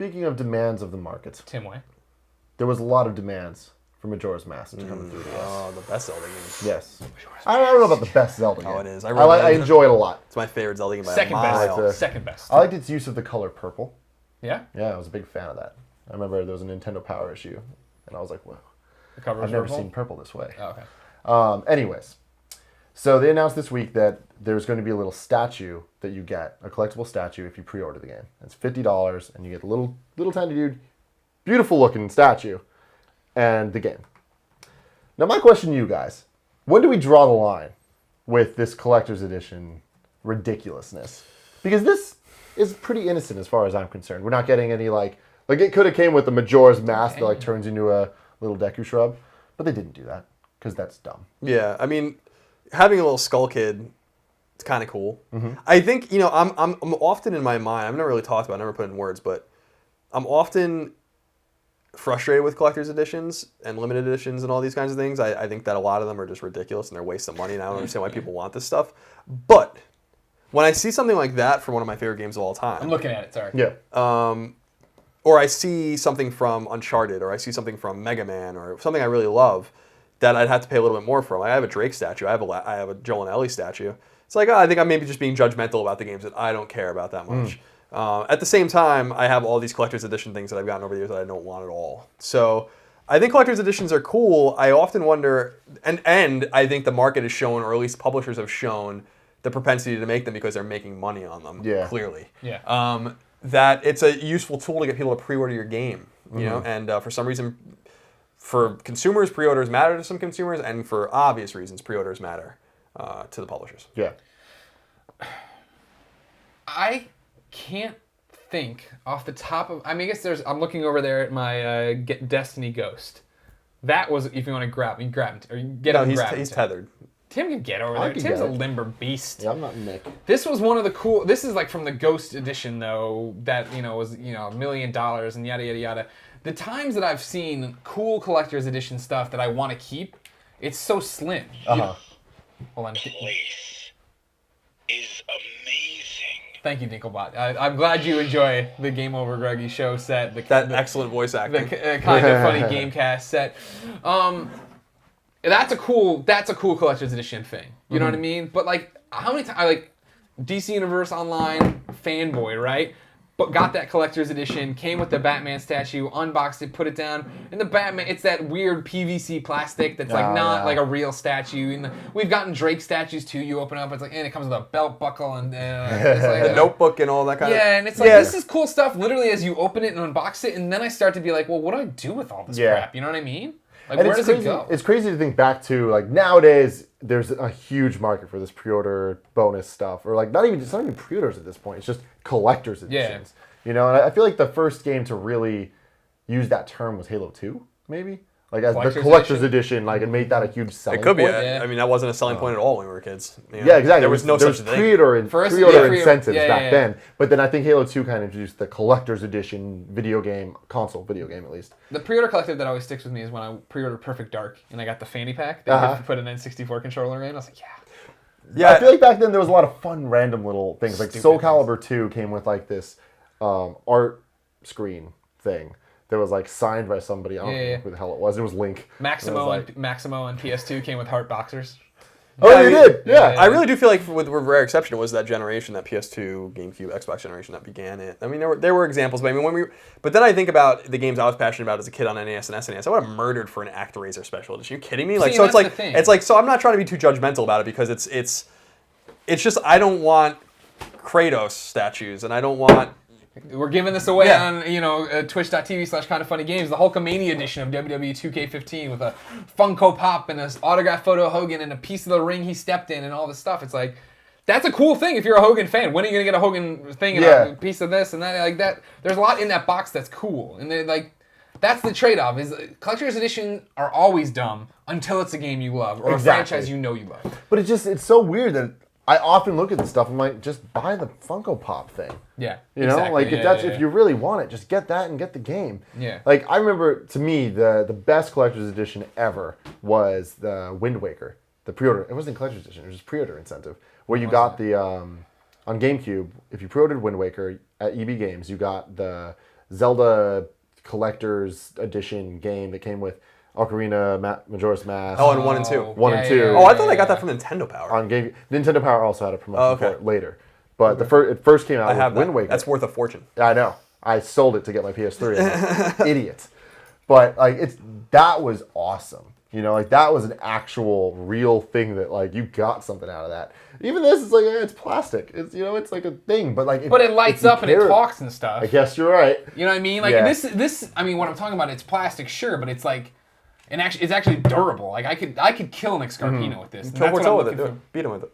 speaking of demands of the market, Tim Way. there was a lot of demands for Majora's Mask to come through. Oh, the best Zelda game. Yes. I don't know about the best Zelda game. Oh, it is. I enjoy it a lot. It's my favorite Zelda game by Second a mile. best. Second best. I liked its use of the color purple. Yeah? Yeah, I was a big fan of that. I remember there was a Nintendo Power issue, and I was like, whoa. The cover I've was never purple? seen purple this way. Oh, okay. Anyways, so they announced this week that there's going to be a little statue that you get, a collectible statue if you pre-order the game. It's $50, and you get a little tiny dude, beautiful looking statue, and the game. Now my question to you guys, when do we draw the line with this collector's edition ridiculousness? Because this is pretty innocent as far as I'm concerned. We're not getting any like it could have came with the Majora's Mask that like turns into a little Deku shrub, but they didn't do that because that's dumb. Yeah, I mean, having a little Skull Kid, it's kind of cool. Mm-hmm. I think I'm often in my mind. I've never really talked about it, I've never put it in words, but I'm often frustrated with collector's editions and limited editions and all these kinds of things. I think that a lot of them are just ridiculous and they're a waste of money, and I don't understand why people want this stuff. But when I see something like that for one of my favorite games of all time, I'm looking at it, sorry. Yeah. Or I see something from Uncharted, or I see something from Mega Man, or something I really love that I'd have to pay a little bit more for. I have a Drake statue. I have a Joel and Ellie statue. It's like, I think I'm maybe just being judgmental about the games that I don't care about that much. At the same time, I have all these collector's edition things that I've gotten over the years that I don't want at all. So I think collector's editions are cool. I often wonder, and I think the market has shown, or at least publishers have shown, the propensity to make them because they're making money on them, clearly. Yeah. That it's a useful tool to get people to pre-order your game, you know, and for some reason, for consumers, pre-orders matter to some consumers, and for obvious reasons, pre-orders matter to the publishers. Yeah. I can't think off the top of... I mean, I guess I'm looking over there at my Destiny Ghost. That was, if you want to grab him, or you get him and grab him. He's tethered. Tim can get over there. Tim's a limber beast. Yeah, I'm not Nick. This was one of the cool... This is like from the Ghost edition, though, that, was, $1 million and yada, yada, yada. The times that I've seen cool collector's edition stuff that I want to keep, it's so slim. Uh-huh. Hold on. Place is amazing. Thank you, Dinklebot. I'm glad you enjoy the Game Over Gruggy show set. That excellent voice acting. The kind of funny Gamecast set. That's a cool collector's edition thing. You know what I mean? But like, how many times DC Universe Online fanboy, right? But got that collector's edition, came with the Batman statue, unboxed it, put it down, and the Batman, it's that weird PVC plastic that's not like a real statue. And we've gotten Drake statues too. You open up, it's like, and it comes with a belt buckle and it's like, the notebook and all that kind of. Yeah, and it's like this is cool stuff. Literally, as you open it and unbox it, and then I start to be like, well, what do I do with all this crap? You know what I mean? Like, and where does it go? It's crazy to think back to, like, nowadays, there's a huge market for this pre-order bonus stuff. Or, like, it's not even pre-orders at this point. It's just collector's editions. Yeah. And I feel like the first game to really use that term was Halo 2, maybe? Like, as the collector's edition, like, it made that a huge selling point. It could be. I mean, that wasn't a selling point at all when we were kids. Yeah, exactly. There was no such thing. Pre-order incentives back then. But then I think Halo 2 kind of introduced the collector's edition console video game at least. The pre-order collective that always sticks with me is when I pre-ordered Perfect Dark and I got the fanny pack that you put an N64 controller in. I was like, yeah. I feel like back then there was a lot of fun random little things. Like Soul Calibur 2 came with like this art screen thing. That was like signed by somebody. I don't know who the hell it was. It was Link. Maximo and PS2 came with heart boxers. Oh, they did. Yeah. I really do feel like, with rare exception, it was that generation, that PS2, GameCube, Xbox generation that began it. I mean, there were examples, but I mean, but then I think about the games I was passionate about as a kid on NES and SNES. I would have murdered for an ActRaiser special edition. Are you kidding me? Like, so it's like, so I'm not trying to be too judgmental about it because it's just I don't want Kratos statues and I don't want. We're giving this away on, twitch.tv/kindoffunnygames, the Hulkamania edition of WWE 2K15 with a Funko Pop and an autographed photo of Hogan and a piece of the ring he stepped in and all this stuff. It's like, that's a cool thing if you're a Hogan fan. When are you going to get a Hogan thing and a piece of this and that? Like that? There's a lot in that box that's cool. And that's the trade-off. Is collector's editions are always dumb until it's a game you love or a franchise you know you love. But it's so weird that I often look at this stuff and I'm like, just buy the Funko Pop thing. Yeah. You know, like if you really want it, just get that and get the game. Yeah. Like I remember, to me, the best collector's edition ever was the Wind Waker, the pre-order. It wasn't collector's edition; it was just pre-order incentive, where you got the on GameCube. If you pre-ordered Wind Waker at EB Games, you got the Zelda Collector's Edition game that came with Ocarina, Majora's Mask. Oh, and 1 and 2. 1 and 2. Oh, I thought I got that from Nintendo Power. On game. Nintendo Power also had a promotion okay. for it later. But it first came out I with have Wind that. Waker. That's worth a fortune. I know. I sold it to get my PS3. I'm like, idiot. But like that was awesome. You know, like that was an actual real thing that like you got something out of that. Even this is like it's plastic. It's it's like a thing, but like But it lights up and it talks and stuff. I guess you're right. You know what I mean? Like this. I mean, what I'm talking about, it's plastic, sure, but it's like, it's actually durable. Like I could kill an Escarpino with this. And Kill that's what Portillo I'm with it. looking Do it. Beat him with it.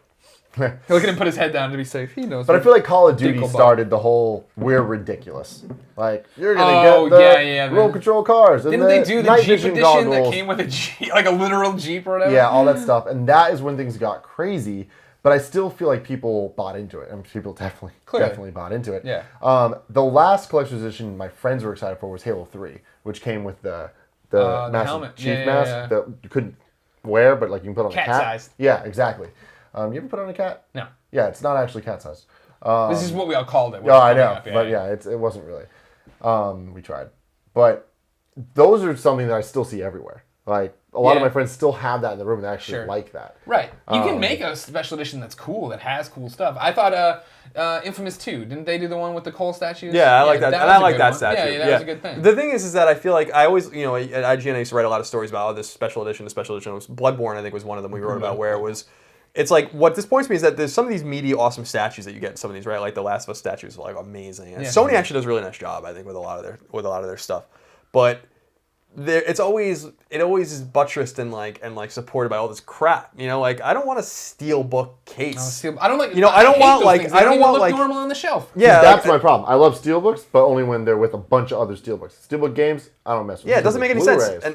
Look at him put his head down to be safe. He knows. But I feel like Call of Duty Dinklebot. started the whole we're ridiculous. Like you're gonna get the remote control cars. And Didn't they do the night Jeep vision edition goggles. that came with a Jeep, like a literal Jeep or whatever? Yeah, all that stuff, and that is when things got crazy. But I still feel like people bought into it, and people definitely bought into it. Yeah. The last collector's edition my friends were excited for was Halo 3, which came with the massive helmet. chief Yeah, mask yeah. that you couldn't wear, but like you can put on a cat. Cat-sized. Yeah, exactly. You ever put on a cat? No. Yeah, it's not actually cat sized. This is what we all called it. Oh, I know, but yeah, it wasn't really. We tried, but those are something that I still see everywhere. Like a lot of my friends still have that in the room and they actually like that. Right. You can make a special edition that's cool, that has cool stuff. I thought Infamous 2, didn't they do the one with the Cole statues? Yeah, I like that. And I like that statue. Yeah, that was a good thing. The thing is that I feel like I always, at IGN I used to write a lot of stories about this special edition. The special edition was Bloodborne, I think was one of them we wrote about, where it was. It's like, what disappoints me is that there's some of these meaty, awesome statues that you get in some of these, right? Like the Last of Us statues are like amazing. And Sony actually does a really nice job, I think, with a lot of their stuff. But it always is buttressed and supported by all this crap. Like I don't want a steelbook case. I don't like. I don't want look normal on the shelf. Yeah, that's my problem. I love steelbooks, but only when they're with a bunch of other steelbooks. Steelbook games, I don't mess with. Yeah, it doesn't make any sense.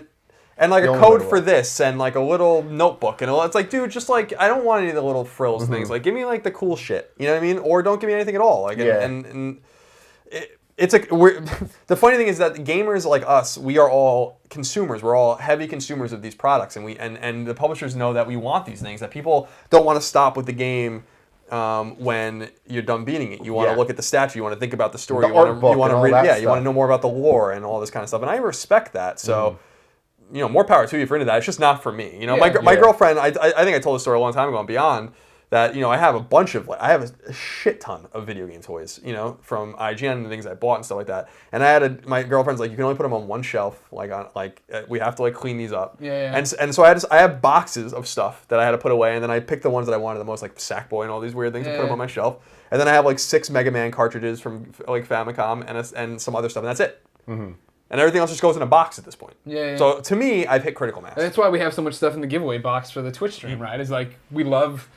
And like a code for this, and like a little notebook, and all. It's like, dude, just like I don't want any of the little frills things. Like, give me like the cool shit. You know what I mean? Or don't give me anything at all. Like, the funny thing is that gamers like us, we are all consumers. We're all heavy consumers of these products, and and the publishers know that we want these things. That people don't want to stop with the game. When you're done beating it, you want to look at the statue, you want to think about the story, you want to read, you want to know more about the lore and all this kind of stuff. And I respect that. So. More power to you for into that. It's just not for me. My girlfriend, I think I told this story a long time ago on Beyond, that, I have I have a shit ton of video game toys, from IGN and things I bought and stuff like that. And my girlfriend's like, you can only put them on one shelf, we have to clean these up. Yeah. And so I have boxes of stuff that I had to put away, and then I picked the ones that I wanted the most, like Sackboy and all these weird things, and put them on my shelf. And then I have 6 Mega Man cartridges from Famicom and some other stuff, and that's it. Mm-hmm. And everything else just goes in a box at this point. Yeah. So to me, I've hit critical mass. And that's why we have so much stuff in the giveaway box for the Twitch stream, right? It's like, we love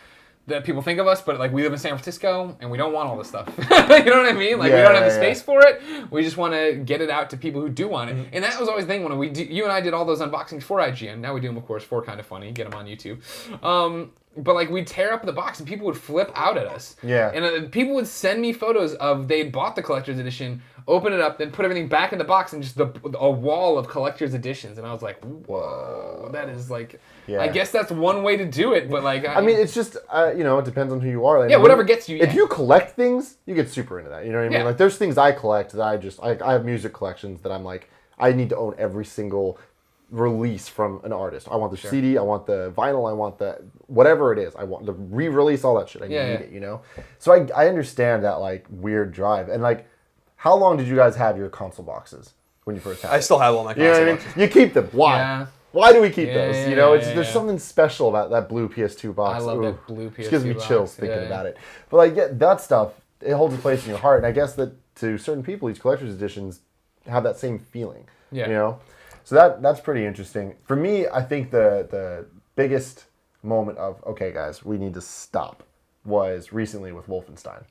that people think of us, but we live in San Francisco and we don't want all this stuff. You know what I mean? We don't have the space for it. We just want to get it out to people who do want it. Mm-hmm. And that was always the thing when you and I did all those unboxings for IGN. Now we do them, of course, for Kind of Funny. Get them on YouTube. But we'd tear up the box and people would flip out at us. Yeah. And people would send me photos of they'd bought the collector's edition, open it up, then put everything back in the box and just a wall of collector's editions. And I was like, whoa, that is I guess that's one way to do it. But I mean, it's just, it depends on who you are. Whatever gets you. Yeah. If you collect things, you get super into that. You know what I mean? Yeah. There's things I collect that I have music collections that I'm like, I need to own every single release from an artist. I want the CD, I want the vinyl, I want the whatever it is. I want the re-release, all that shit. I need it, So I understand that weird drive. And how long did you guys have your console boxes when you first had them? I still have all my console boxes. You keep them. Why? Yeah. Why do we keep those? There's something special about that blue PS2 box. I love that blue PS2 box. It gives me chills thinking about it. But that stuff, it holds a place in your heart. And I guess that to certain people, these collector's editions have that same feeling. Yeah. So that's pretty interesting. For me, I think the biggest moment of, okay, guys, we need to stop was recently with Wolfenstein.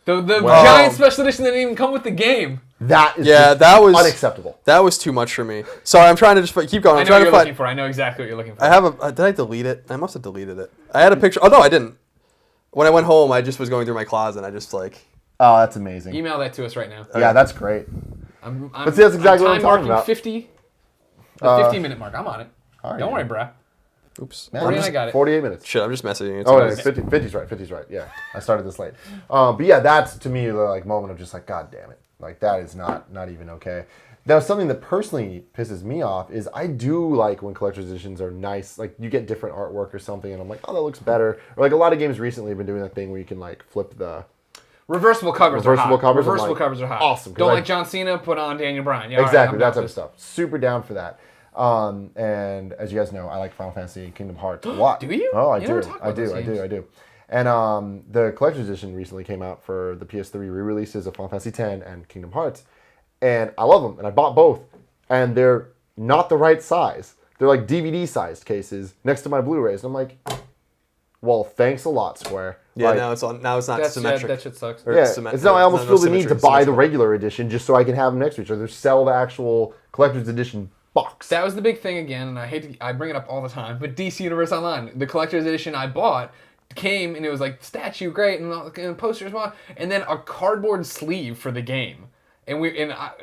The giant special edition that didn't even come with the game. That is that was unacceptable. That was too much for me. Sorry, I'm trying to just keep going. I know what you're looking for. I know exactly what you're looking for. I have did I delete it? I must have deleted it. I had a picture. Oh, no, I didn't. When I went home, I just was going through my closet, and I just Oh, that's amazing. Email that to us right now. Yeah, that's great. But see, that's exactly what I'm talking about. 50. The 50-minute mark. I'm on it. Don't worry, bruh. Oops. Man, 48, I got it. 48 minutes. Shit, I'm just messaging you. Oh, no, 50's right. 50's right. Yeah, I started this late. But yeah, that's to me the moment of just God damn it. Like that is not even okay. Now, something that personally pisses me off is I do like when collector's editions are nice. Like you get different artwork or something, and I'm like, oh, that looks better. Or like a lot of games recently have been doing that thing where you can like flip the Reversible covers Reversible are hot. covers, I'm Reversible like, covers are hot. awesome, 'cause Don't I- like John Cena, put on Daniel Bryan. Yeah, all right, exactly I'm that down type for of this. stuff. Super down for that. And as you guys know, I like Final Fantasy and Kingdom Hearts a lot. Do you? Oh, I You never do. talk I about those do. I games. do. I do. And the collector's edition recently came out for the PS3 re-releases of Final Fantasy X and Kingdom Hearts, and I love them. And I bought both, and they're not the right size. They're like DVD-sized cases next to my Blu-rays. And I'm like, well, thanks a lot, Square. Yeah, Like, now it's not symmetric. That shit sucks. Or yeah, symmet- it's now I almost no feel the need to symmetry, buy the symmetrical. regular edition just so I can have them next to each other. Sell the actual collector's edition box. That was the big thing again, and I bring it up all the time, but DC Universe Online, the collector's edition I bought came and it was like statue great and posters and then a cardboard sleeve for the game. And we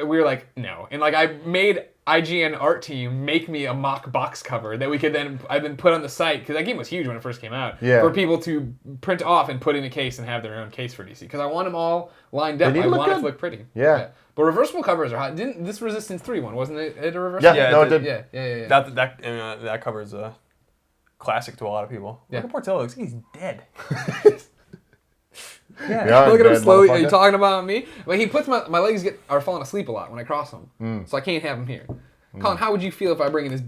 were like, no. And like I made IGN art team make me a mock box cover that we could then put on the site because that game was huge when it first came out. Yeah. For people to print off and put in a case and have their own case for DC because I want them all lined up. They need I to look want it good. to look pretty. Yeah. But reversible covers are hot. Didn't this Resistance 3 one wasn't it a reversible? Yeah, Yeah, no, it it did. did. Yeah. That covers a classic to a lot of people. Yeah. Look at Portillo. He's dead. Yeah, Look at him dead slowly. Are you motherfucker. talking about me? Well, he puts my legs are falling asleep a lot when I cross them, so I can't have him here. Colin, how would you feel if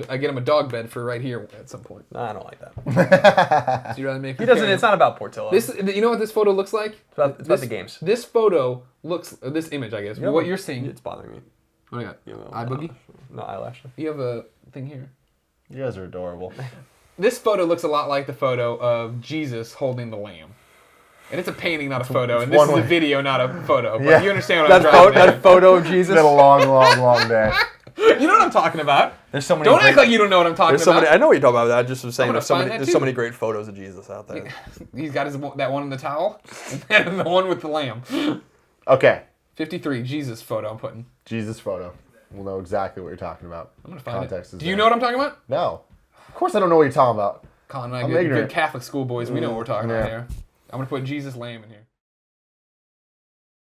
I get him a dog bed for right here at some point? No, I don't like that. So you rather make He doesn't. It's not about Portillo. This. You know what this photo looks like? It's about the games. This photo looks. This image, I guess. You know what you're seeing. It's bothering me. What do I got? You know, Eye boogie. No eyelash. You have a thing here. You guys are adorable. This photo looks a lot like the photo of Jesus holding the lamb. And it's a painting, not a photo. And this one is a way. video, not a photo. But Yeah. you understand what I'm That driving at. photo of It's Jesus. been a long, long, long day. You know what I'm talking about. There's so many. Don't great, act like you don't know what I'm talking There's so about. many. I know what you're talking about. I just was saying I'm gonna find that there's too. so many great photos of Jesus out there. He's got that one in the towel, and then the one with the lamb. Okay, 53, Jesus photo I'm putting. Jesus photo. We'll know exactly what you're talking about. I'm gonna find Context it. is Do you there. know what I'm talking about? No. Of course I don't know what you're talking about. Colin and I, I'm good ignorant. Catholic schoolboys, we know what we're talking about Yeah. here. I'm gonna put Jesus lamb in here.